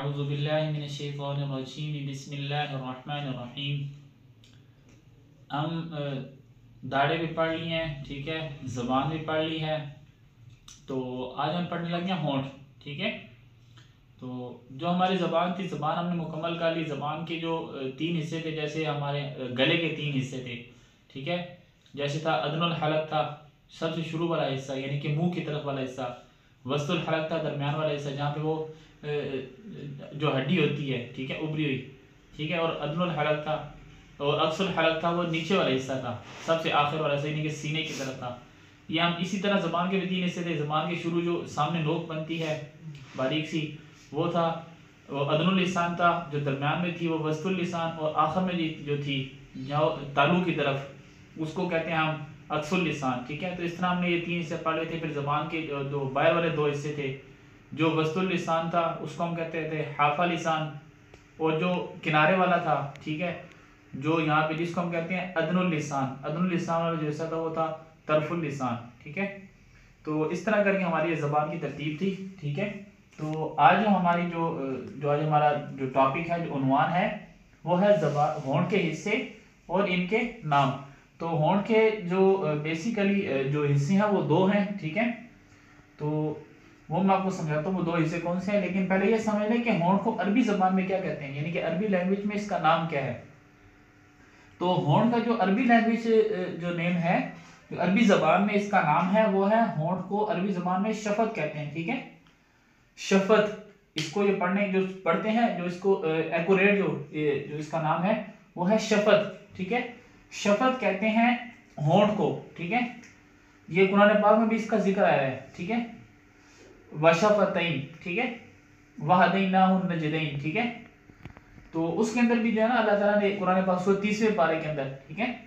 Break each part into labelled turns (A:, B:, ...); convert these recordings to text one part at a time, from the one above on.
A: औज़ुबिल्लाहिमिनश्शैतानिर्रजीम बिस्मिल्लाहिर्रहमानिर्रहीम। हम दाढ़े भी पढ़ लिए हैं, ठीक है, ज़बान भी पढ़ ली है। तो आज हम पढ़ने लगे हैं होंठ, ठीक है। तो जो हमारी ज़बान थी, ज़बान हमने मुकम्मल कर ली। ज़बान के जो तीन हिस्से थे, जैसे हमारे गले के तीन हिस्से थे, ठीक है। जैसे था अदनुल हलक था, सबसे शुरू वाला हिस्सा यानी कि मुंह की तरफ वाला हिस्सा। वस्तुल हलक था, दरमियान वाला हिस्सा जहाँ पे वो जो हड्डी होती है, ठीक है, उभरी हुई, ठीक है। और अदनुल हलक था, और अक्सुल हलक था, वो नीचे वाला हिस्सा था, सबसे आखिर वाला हिस्सा यानी कि सीने की तरफ था। ये हम इसी तरह ज़बान के भी तीन हिस्से थे। ज़बान के शुरू जो सामने नोक बनती है बारीक सी, वो था, वो अदनुल लिसान था। जो दरमियान में थी वो वस्तुल लिसान, और आखिर में जो थी जो तालू की तरफ, उसको कहते हैं हम अक्सुल लिसान, ठीक है। तो इस तरह हमने ये तीन हिस्से पढ़ रहे थे। फिर ज़बान के जो बाहर वाले दो हिस्से थे, जो वस्तुल लिसान था उसको हम कहते थे हाफा लिसान, और जो किनारे वाला था, ठीक है, जो यहाँ पे जिसको हम कहते हैं अदनुल लिसान, अदनुल लिसान वाला जो हिस्सा था वो था तरफुल लिसान, ठीक है। तो इस तरह करके हमारी ये ज़बान की तरतीब थी, ठीक है। तो आज जो हमारी जो आज हमारा जो टॉपिक है, जो उन्वान है, वो है ज़बान, होंठ के हिस्से और इनके नाम। तो होंठ के जो बेसिकली जो हिस्से हैं वो दो हैं, ठीक है। तो वो मैं आपको समझाता हूँ वो दो हिस्से कौन से हैं। लेकिन पहले ये समझ लें कि होंठ को अरबी ज़बान में क्या कहते हैं, यानी कि अरबी लैंग्वेज में इसका नाम क्या है। तो होंठ का जो अरबी लैंग्वेज जो नेम है, जो अरबी ज़बान में इसका नाम है, वो है, होंठ को अरबी ज़बान में शफत कहते हैं, ठीक है। शफत, इसको ये जो पढ़ते हैं, जो इसको एक्यूरेट जो इसका नाम है वो है शफत, ठीक है। शफत कहते हैं होंठ को, ठीक है। ये कुरान पाक में भी इसका जिक्र आया है, ठीक है। वशफतैन, ठीक है, वहदैनाहु नजदैन, ठीक है। तो उसके अंदर भी जो है ना, अल्लाह ताला ने कुरान पाक 30वें पारे के अंदर, ठीक है,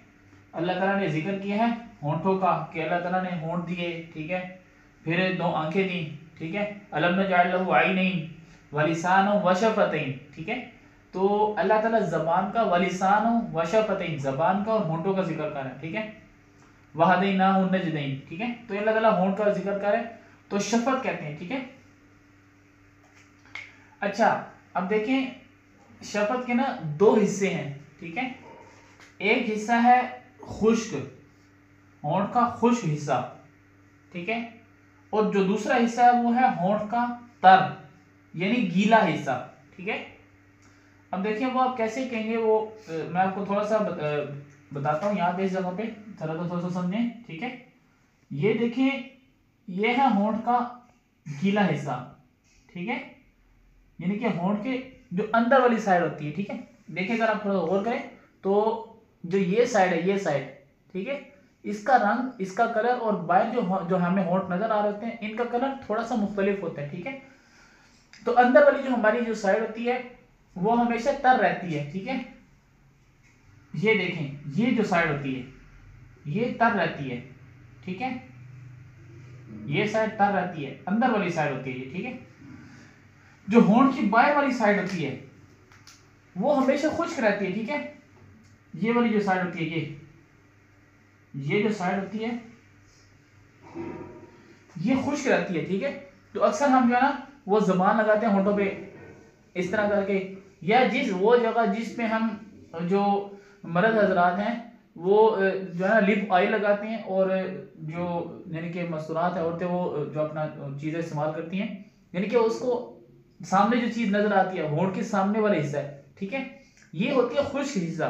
A: अल्लाह ताला ने जिक्र किया है होंठों का, कि अल्लाह ताला ने होंठ दिए, ठीक है, फिर दो आंखें दी, ठीक है, अलम नजअल लहु ऐनैन व लिसानन व शफतैन, ठीक है। तो अल्लाह ताला ज़बान का, व लिसानन व शफतैन, ज़बान का और होंठों का जिक्र कर रहा है, ठीक है। वहदैनाहु नजदैन, ठीक है। तो अल्लाह ताला होंठ का जिक्र कर रहा है, तो शफत कहते हैं, ठीक है। अच्छा, अब देखें, शफत के ना दो हिस्से हैं, ठीक है। एक हिस्सा है खुश्क, होंठ का खुश्क हिस्सा, ठीक है, और जो दूसरा हिस्सा है वो है होंठ का तर, यानी गीला हिस्सा, ठीक है। अब देखिए वो आप कैसे कहेंगे, वो मैं आपको थोड़ा सा बताता हूँ यहाँ पे, इस जगह पे थोड़ा सा समझें, ठीक है। ये देखिए, ये है होंठ का गीला हिस्सा, ठीक है, यानी कि होंठ के जो अंदर वाली साइड होती है, ठीक है। देखिए अगर आप थोड़ा गौर करें तो जो ये साइड है, ये साइड, ठीक है, इसका रंग, इसका कलर और बाहर जो हमें होंठ नजर आ रहे होते हैं, इनका कलर थोड़ा सा मुख्तलिफ होता है, ठीक है। तो अंदर वाली जो हमारी जो साइड होती है वो हमेशा तर रहती है, ठीक है। ये देखें, ये जो साइड होती है ये तर रहती है, ठीक है, ये साइड तर रहती है, अंदर वाली साइड होती है ये, ठीक है। जो होंठ की बाहर वाली साइड होती है वो हमेशा खुश्क रहती है, ठीक है। ये वाली जो साइड होती है, ये जो साइड होती है ये खुश्क रहती है, ठीक है। तो अक्सर हम जो है ना वो ज़बान लगाते हैं होंठों पे इस तरह करके, या वो जगह जिस पे हम जो मर्द हजरात हैं वो जो है ना लिप ऑयल लगाते हैं, और जो यानी कि मस्तूरात है औरतें, वो जो अपना चीज़ें इस्तेमाल करती हैं, यानी कि उसको सामने जो चीज़ नजर आती है होंठ के सामने वाला हिस्सा है, ठीक है, ये होती है खुश्क हिस्सा।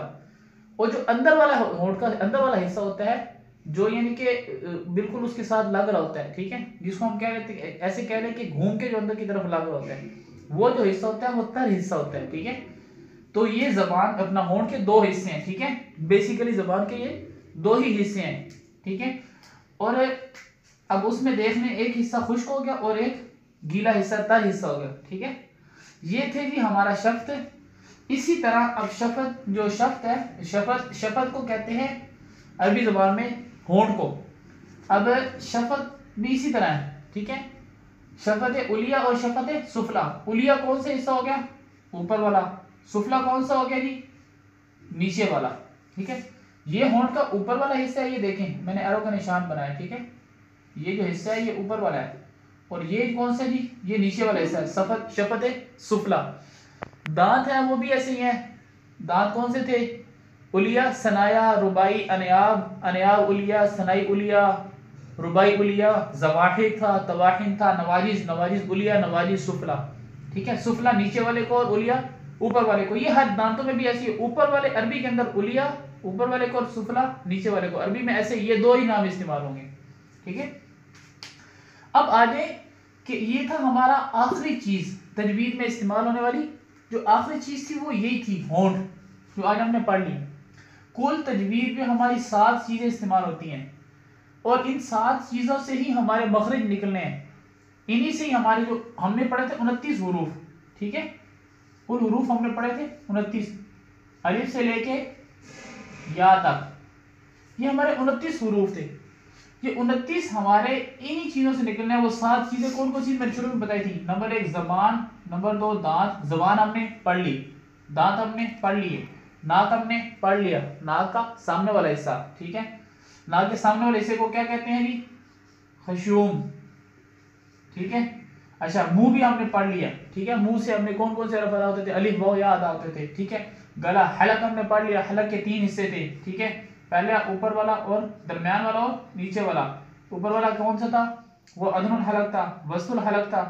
A: और जो अंदर वाला होंठ का अंदर वाला हिस्सा होता है, जो यानी कि बिल्कुल उसके साथ लग रहा होता है, ठीक है, जिसको हम क्या कहते हैं, ऐसे कह लें कि घूम के जो अंदर की तरफ लग रहा होता है, वो जो हिस्सा होता है वो तर हिस्सा होता है, ठीक है। तो ये ज़बान, अपना होंठ के दो हिस्से हैं, ठीक है। बेसिकली ज़बान के ये दो ही हिस्से हैं, ठीक है। और अब उसमें देख लें, एक हिस्सा खुश्क हो गया और एक गीला हिस्सा, तर हिस्सा हो गया, ठीक है। ये थे जी हमारा शफ्त। इसी तरह अब शफत, जो शफ्त है, शफत को कहते हैं अरबी ज़बान में होंठ को। अब शफत भी इसी तरह है, ठीक है। शफत उलिया और शफत सुफला। उलिया कौन सा हिस्सा हो गया, ऊपर वाला। सुफला कौन सा हो गया जी, नीचे वाला, ठीक है। ये होंठ का ऊपर वाला हिस्सा है, ये देखें मैंने एरो का निशान बनाया, ठीक है। ये जो हिस्सा है ये ऊपर वाला है, और ये कौन सा जी, ये नीचे वाला हिस्सा है, सफत शफत सुफला। दांत है वो भी ऐसे ही है, दांत कौन से थे, उलिया, सनाया, रुबाई, अनयाब, अनयाब उलिया, सनाई उलिया, रुबाई उलिया, जवाहिर था, तवाहिन था, नवाजिज, नवाजिज उलिया, नवाजिज सुफला। ठीक है, सुफला नीचे वाले को और उलिया ऊपर वाले को। ये हर दांतों में भी ऐसी है, ऊपर वाले अरबी के अंदर उलिया ऊपर वाले को और सुफला नीचे वाले को, अरबी में ऐसे ये दो ही नाम इस्तेमाल होंगे। ठीक है, अब आगे कि ये था हमारा आखिरी चीज तजवीद में इस्तेमाल होने वाली, जो आखिरी चीज थी वो यही थी होंठ, जो आज हमने पढ़ ली। कुल तजवीद में हमारी 7 चीजें इस्तेमाल होती हैं और इन 7 चीजों से ही हमारे मखरज निकलने हैं, इन्हीं से ही हमारे जो हमने पढ़े थे 29 हुरूफ। ठीक है, कुल हुरूफ हमने पढ़े थे 29, अलिफ से लेके या तक, ये हमारे 29 हुरूफ थे। ये 29 हमारे इन्हीं चीजों से निकलने हैं। वो 7 चीजें कौन कौन सी मैंने शुरू में बताई थी, नंबर 1 जबान, नंबर 2 दांत, जबान हमने पढ़ ली, दांत हमने पढ़ लिए, नाक हमने पढ़ लिया, नाक का सामने वाला हिस्सा। ठीक है, नाक के सामने वाले हिस्से को क्या कहते हैं जी, खशूम। ठीक है, अच्छा मुंह भी हमने पढ़ लिया। ठीक है, मुंह से हमने कौन कौन से हरफ अदा होते थे, अलिफ वाव या अदा होते थे। ठीक है, गला, हलक हमने पढ़ लिया, हलक के 3 हिस्से थे। ठीक है, पहले ऊपर वाला और दरमियान वाला और नीचे वाला। ऊपर वाला कौन सा था, वो अदनुल हलक था, वस्तुल हलक था।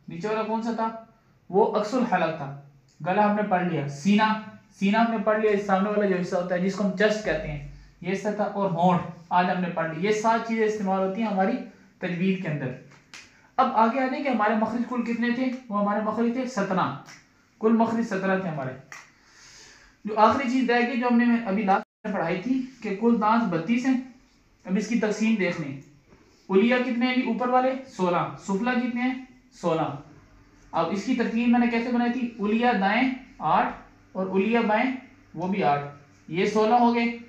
A: नीचे वाला कौन सा था, वो अक्सुल हलक था। गला हमने पढ़ लिया, सीना, सीना हमने पढ़ लिया, सामने वाला जो हिस्सा होता है जिसको हम चेस्ट कहते हैं, ये हिस्सा था। और होंठ आज हमने पढ़ ली। ये 7 चीजें इस्तेमाल होती हैं हमारी तजवीद के अंदर। अब आगे आने के हमारे मखरिज कुल कितने थे, वो हमारे मखरिज थे 17, कुल मखरिज 17 थे हमारे। जो आखिरी चीज रह गई जो हमने अभी लास्ट में पढ़ाई थी कि कुल दांत 32 हैं। अब इसकी तकसीम देख लें, उलिया कितने हैं ऊपर वाले 16, सुफला कितने हैं 16। अब इसकी तरतीब मैंने कैसे बनाई थी, उलिया दाएं 8 और उलिया बाएं वो भी 8, ये 16 हो गए।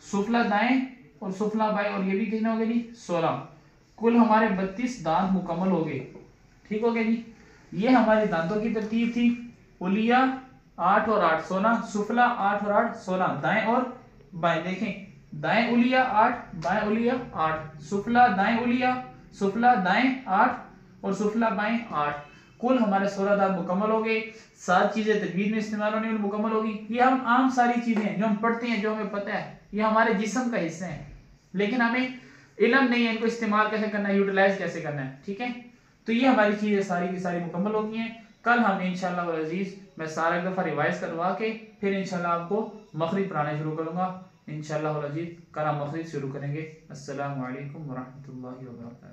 A: सुफला दाएं और सुफला बाएं और ये भी कितने हो गए जी 16। कुल हमारे 32 दांत मुकम्मल हो गए। ठीक हो गया जी, ये हमारे दांतों की तरतीब थी। उलिया 8 और 8 16, सुफला 8 और 8 16, दाएं और बाएं देखें, दाएं उलिया 8 बाएं उलिया 8, सुफला दाएं उलिया, सुफला दाएं 8 और सुफला बाएं 8। कुल हमारे 16 दांत मुकम्मल हो गए। 7 चीजें तजवीद में इस्तेमाल होने वाली मुकम्मल होगी। ये हम आम सारी चीजें जो हम पढ़ते हैं, जो हमें पता है, ये हमारे जिस्म का हिस्सा है, लेकिन हमें इल्म नहीं है इनको इस्तेमाल कैसे करना है, यूटिलाइज कैसे करना है। ठीक है, तो ये हमारी चीजें सारी की सारी मुकम्मल हो गई हैं। कल हम इंशाअल्लाह वल अजीज मैं सारा एक दफा रिवाइज करवा के फिर इंशाअल्लाह आपको मखरिज पढ़ाना शुरू करूंगा। इंशाअल्लाह वल अजीज कल हम मखरिज शुरू करेंगे। अस्सलामु अलैकुम व रहमतुल्लाहि व बरकातुहू।